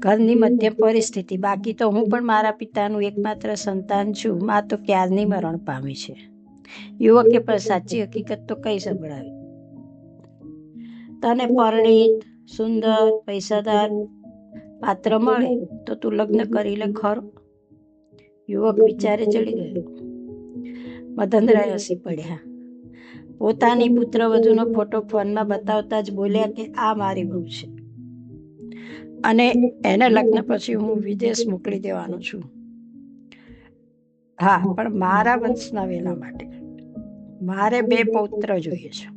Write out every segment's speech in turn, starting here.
ઘરની મધ્યમ પરિસ્થિતિ. બાકી તો હું પણ મારા પિતાનું એકમાત્ર સંતાન છું. મા તો ક્યારની મરણ પામી છે. યુવકે પણ સાચી હકીકત તો કઈ સંભળાવી. તને પરણિત, સુંદર, પૈસાદાર પાત્ર મળે તો તું લગ્ન કરી લે ખરો. યુવક વિચારે ચડી ગયો. મદનરાય હસી પડ્યા. પોતાની પુત્રવધૂનો ફોટો ફોનમાં બતાવતા જ બોલ્યા કે આ મારી બહુ છે અને એને લગ્ન પછી હું વિદેશ મોકલી દેવાનો છું. હા, પણ મારા વંશના વેલા માટે. મારે 2 પૌત્ર જોઈએ છે,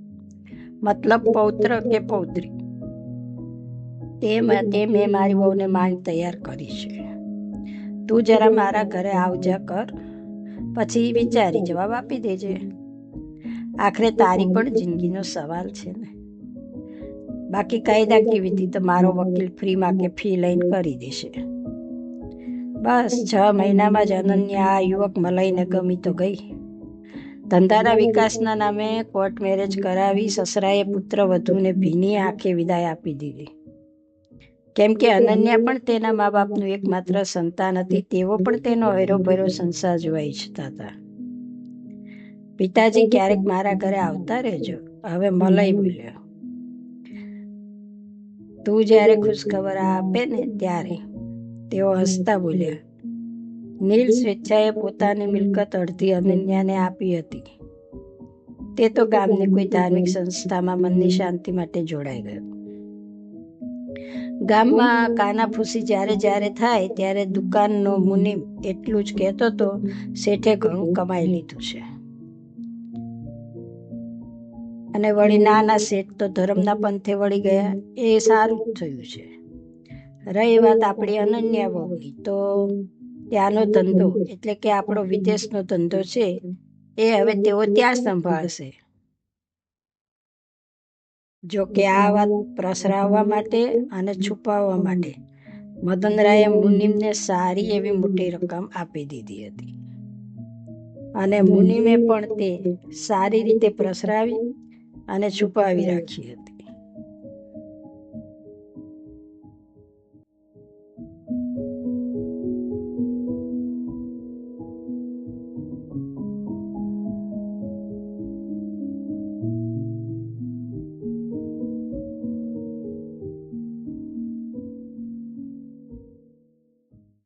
મતલબ પૌત્ર કે પૌત્રી. તે માટે મેં મારી બહુને માંગ તૈયાર કરી છે. તું જરા મારા ઘરે આવજા કર, પછી વિચારી જવાબ આપી દેજે. આખરે તારી પણ જિંદગીનો સવાલ છે ને. બાકી કાયદાકીય વિધિ તો મારો વકીલ ફ્રીમાં કે ફી લઈને કરી દેશે. બસ 6 મહિનામાં જ અનન્યા આ યુવક મલઈને ગમી તો ગઈ. ધંધાના વિકાસના નામે કોર્ટ મેરેજ કરાવી સસરાએ પુત્ર વધુને ભીની આંખે વિદાય આપી દીધી. કેમ કે અનન્યા પણ તેના મા બાપનું એકમાત્ર સંતાન હતી. તેઓ પણ તેનો હૈરોભૈરો સંસાર જોવા ઈચ્છતા હતા. પિતાજી, ક્યારેક મારા ઘરે આવતા રહેજો. હવે મલય બોલ્યો. તું જ્યારે ખુશખબર આપે ને ત્યારે. તેઓ હસતા બોલ્યા. નીલ સ્વેચ્છાએ પોતાની મિલકત અડધી અનન્યાને આપી હતી. તે તો ગામની કોઈ ધાર્મિક સંસ્થામાં મનની શાંતિ માટે જોડાઈ ગયો. ગામમાં કાનાફૂસી જ્યારે થાય ત્યારે દુકાનનો મુનિમ એટલું જ કહેતો હતો, શેઠે ઘણું કમાઈ લીધું છે. અને વળી નાના શેઠ તો ધર્મના પંથે વળી ગયા. એ સારું જ થયું છે. રહી વાત આપણી અનન્યા વહુની, તો ત્યાંનો ધંધો એટલે કે આપણો વિદેશનો ધંધો છે એ હવે તેઓ ત્યાં સંભાળશે. જો કે આ વાત પ્રસરાવવા માટે અને છુપાવવા માટે મદનરાયે મુનિમને સારી એવી મોટી રકમ આપી દીધી હતી અને મુનિમે પણ તે સારી રીતે પ્રસરાવી અને છુપાવી રાખી હતી.